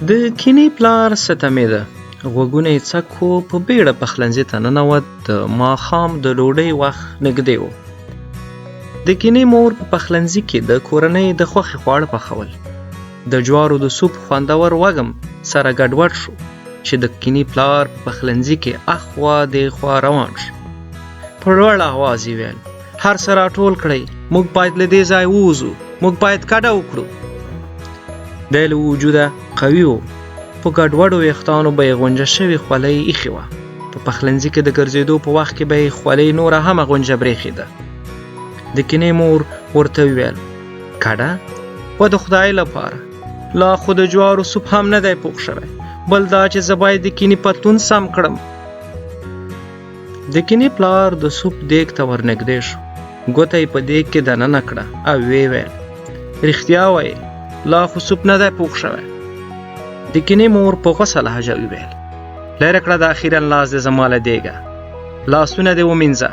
د کینې پلار ستمېده. غوږونه یې څک و، په بیړه پخلنځي ته ننوت. د ماښام د ډوډۍ وخت نږدې و. د کینې مور په پخلنځي کې د کورنۍ د خوښې خواړه پخول. د جوارو د سوپ خوندور وږم سره ګډوډ شو چې د کینې پلار په پخلنځي کې اخوا دېخوا روان شو. په لوړ اواز یې ویل: هر څه راټول کړئ، موږ باید له دې ځای ووځو، موږ باید کډه وکړو. دی له وجوده قوي و. په ګډوډو ویښتانو به یې غونجه شوې خولۍ ایښې وه. په پخلنځي کې د ګرځېدو په وخت کې به یې خولۍ نوره هم غونجه برېښېده. د کینې مور ورته وویل: کډه؟ و د خدای لپاره، لا خو د جوارو سوپ هم نه دی پوخ شوی، بل دا چې زه باید د کینې پتلون سم کړم. د کینې پلار د سوپ دیګ ته ورنږدې شو. ګوته یې په دیګ کې دننه کړه او ویې ویل: رښتیا وایې، لا خو سوپ نه دی پوخ شوی. د کینې مور په غوسه لهجه وویل: لرې کړه دا اخیرا لاس دې زما له دیګه، لاسونه دې ومینځه،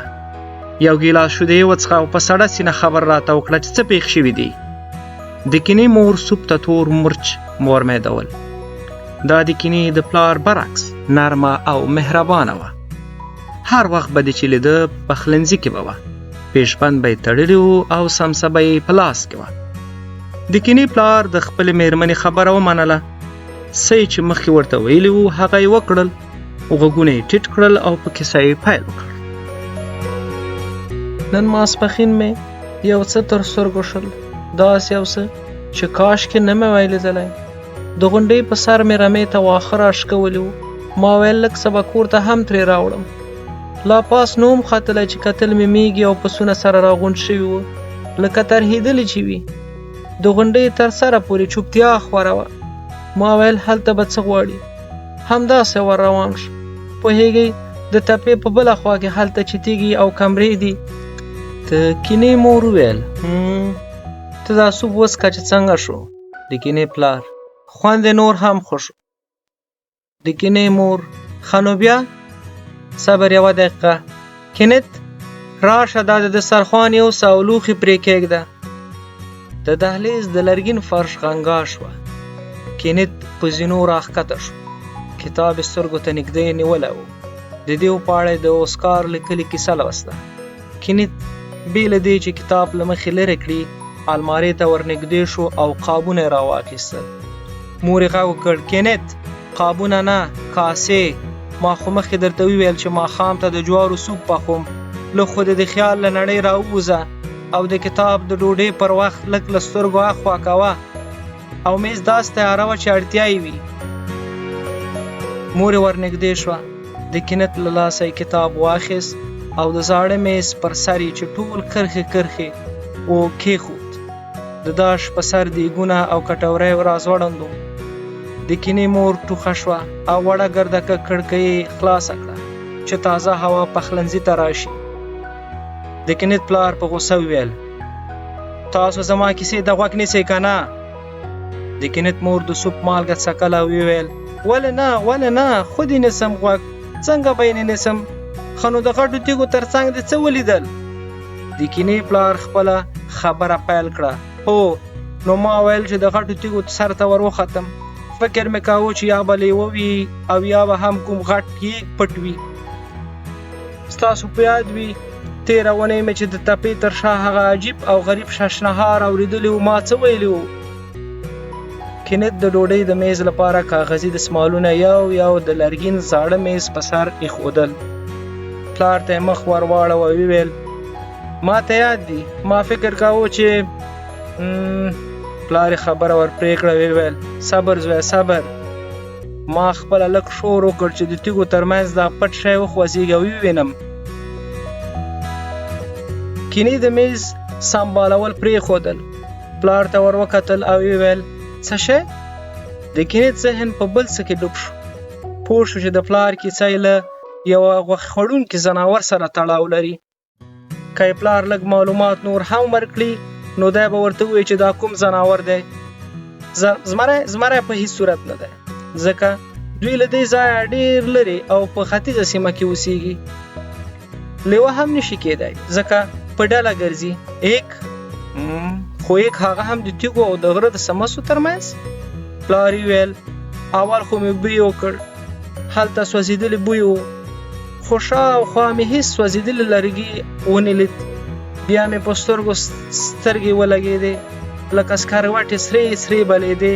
یو ګیلاس شیدې وڅښه او په سړه سینه خبر راته وکړه چې څه پېښ شوي دي. د کینې مور سوپ ته تور مرچ ورمیدول. دا د کینې د پلار برعکس نرمه او مهربانه وه. هر وخت به دې چې لیده پخلنځي کې به وه. پیشبند به یې تړلی و او سمسه به یې په لاس کې وه. د کینې پلار د خپلې مېرمنې خبره ومنله. څه چې مخکې ورته ویلي وو هغه یې وکړل. غوږونه یې ټیټ کړل او په کیسه یې پیل وکړ. نن ماسپښین مې یو څه تر سترګو شل، داسې یو څه چې کاشکې نه مې وای لیدلی. د غونډۍ په سر مې رمې ته واښه راښکولي وو. ما ویل لږ څه به کور ته هم ترې راوړم. لا پاس نو هم ختلی چې کتل مې میږي او پسونه سره راغونډ شوي وو، لکه ترهېدلي چې وي. د غونډۍ تر سره پورې چوپتیا خوره وه. ما ویل هلته به څه غواړي، همداسې ور روان شو. پوهېږئ د تپې په بله خوا کې هلته چې تیږې او کمرې دي. د کینې مور وویل: ته دا سوپ وڅښه چې څنګه شو. د کینې پلار: خوند یې نور هم ښه شو. د کینې مور: ښه نو بیا؟ صبر یوه دقیقه. کینت راشه، دا د دسترخوان یوسه او لوښي پرې کېږده. د دهلیز د لرګین فرش غنګا شوه. کینت په زینو راښکته شو. کتاب یې سترګو ته نږدې نیولی و. د دې په اړه د اوسکار لیکلې کیسه لوسته. کینت بې له دې چې کتاب له مخې لرې کړي، المارۍ ته ورنږدې شو او قابونه یې راواخیستل. مور یې غږ وکړ: کینت، قابونه نه، کاسې. ما خو مخکې درته وویل چې ماښام ته د جوارو سوپ پخوم. لږ خو د خیال له نړۍ راووځه او د کتاب د ډوډۍ پر وخت لږ له سترګو اخوا کوه او میز داسې تیاروه چې اړتیا یې وي. مور یې ورنږدې شوه. د کینت له لاسه یې کتاب واخیست او د زاړه میز پر سر یې چې ټول کرښې کرښې و کېښود. د داش په سر دیګونه او کټوری راځوړند و. د کینې مور ټوخه شوه او وړه ګردکه کړکۍ یې خلاصه کړه چې تازه هوا پخلنځي ته راشي. د کینت پلار په غوسه وویل: تاسو زما کیسې ته غوږ نیسئ که نه؟ د کینت مور د سوپ مالګه څکله او وویل: ولې نه، ولې نه، خو دې نیسم غوږ. څنګه به یې نیسم؟ ښه نو د غټو تیږو تر څنګ دې څه ولیدل؟ د کینې پلار خپله خبره پیل کړه: هو، نو ما ویل چې د غټو تیږو سر ته ور وختم. فکر مې کاوه چې یا به لیوه وي او یا به هم کوم غټ ییږ پټ وي. ستاسو په یاد وي تېره اونۍ مې چې د تپې تر شا هغه عجیب او غریب ششنهار اورېدلی و، ما څه ویلي وو؟ کینت د ډوډۍ د میز لپاره کاغذي دستمالونه یو یو د لرګین زاړه میز په سر ایښودل. پلار ته یې مخ ور واړوه او وویل: ما ته یاد دي، ما فکر کاوه چې پلار یې خبره ور پرې کړه. وویل: صبر زویه، صبر. ما خپله لږ شور وکړ چې د تیږو ترمنځ دا پټ شی وخوځېږي او ووینم. کینې د میز سمبالول پرېښودل. پلار ته ور وکتل او وویل: څه شی؟ د کینې ذهن په بل څه کې ډوب شو. پوه شو چې د پلار کیسه یې له یوه غوښې خوړونکي ځناور سره تړاو لري. که یې پلار لږ معلومات نور هم ورکړي نو دی به ورته ووایي چې دا کوم ځناور دی. زمری په هیڅ صورت نه دی، ځکه دوی له دې ځایه ډېر لرې او په ختیځه سیمه کې اوسېږي. لیوه هم نشي کېدی ځکه په ډله ګرځي. خو یک هغه هم د تیږو او د غره د سمسو ترمنځ. پلار یې ویل: اول خو مې بوی وکړ، هلته سوځېدلی بوی و، خو شاوخوا مې هېڅ سوځېدلی لرګي ونه لید. بیا مې په سترګو سترګې ولګېدې، لکه سکروټې سرې سرې بلېدې.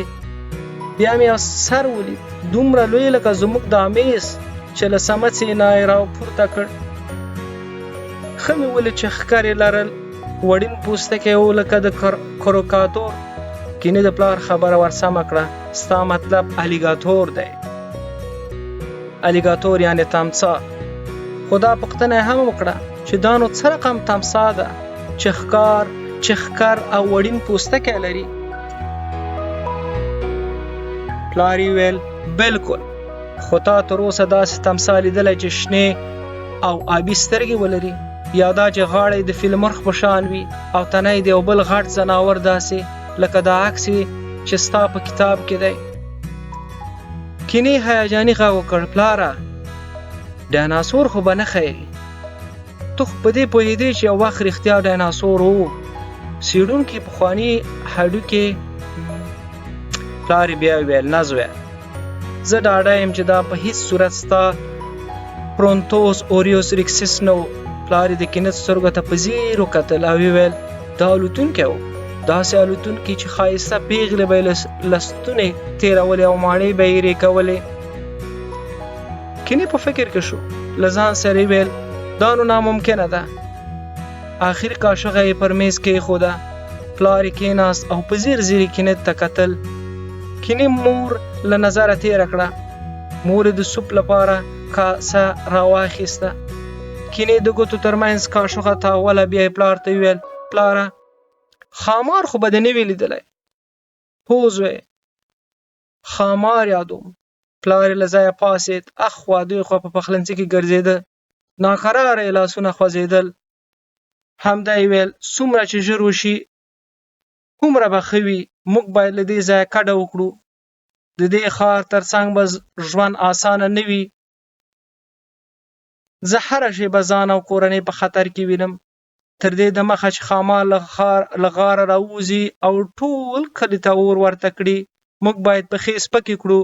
بیا مې یو سر ولید، دومره لوی لکه زموږ دا میز چې له سمڅې نه یې راپورته کړ. ښه مې ولید چې ښکر یې لرل، وړین پوستکی و لکه د کروکاتور. کینې د پلار خبره ورسمه کړه، ستا مطلب الیګاتور دی. الیګاتور یعنې تمساح. خو دا پوښتنه یې هم وکړه چې دا نو څه رقم تمساح ده چې ښکر او وړین پوستکی لري. پلار یې ویل بالکل، خو تا تر اوسه داسې تمساح لیدلی چې شنې او آبي سترګې ولري، یا دا چې غاړه د فیل مرغ په شان وي او تنه یې د یو بل غټ ځناور داسې لکه دا عکس چې ستا په کتاب کې دی. کینې هیجاني غږ وکړ، پلاره ډایناسور خو به نه ښیې. ته خو په دې پوهېدې چې یو وخت رښتیا ډایناسور و، څېړونکي پخواني هډوکي. پلار یې بیا وویل نه زویه، زه ډاډه یم چې دا په هیڅ صورت ستا پرونتوس اوریوس ریکسس نه و. پلار یې د کینت سترګو ته په ځیر وکتل او ویل دا الوتونکی و، داسې الوتونکی چې ښایسته پیغلې به یې له ستونې تېرولې او ماڼۍ به یې رې کولې. کینې په فکر کې شو، له ځان سره یې ویل دا نو ناممکنه ده. آخر کاشوغه یې پر میز کېښوده. پلار یې کېناست او په ځیر ځیر یې کینت ته کتل. کینې مور له نظره تېره کړه. مور یې د سوپ لپاره کاسه راواخیسته. کینې د ګوتو ترمنځ کاشوغه تاوله. بیا یې پلار ته وویل پلاره خامار خو به دې نه وي لیدلی؟ هو زوی، خامار یادوم. پلار یې له ځایه پاڅېد، اخوا دېخوا په پخلنځي کې ګرځېده، ناقراره یې لاسونه خوځېدل. همدا یې ویل څومره چې ژر وشي هومره به ښه وي، موږ باید له دې ځایه کډه وکړو. د دې ښار تر څنګ به ژوند اسانه نه وي. زه هره شېبه ځان او کورنۍ په خطر کې وینم. تر دې دمخه چې خامار له غاره راووځي او ټول کلي ته اور ورته کړي، موږ باید پښې سپکې کړو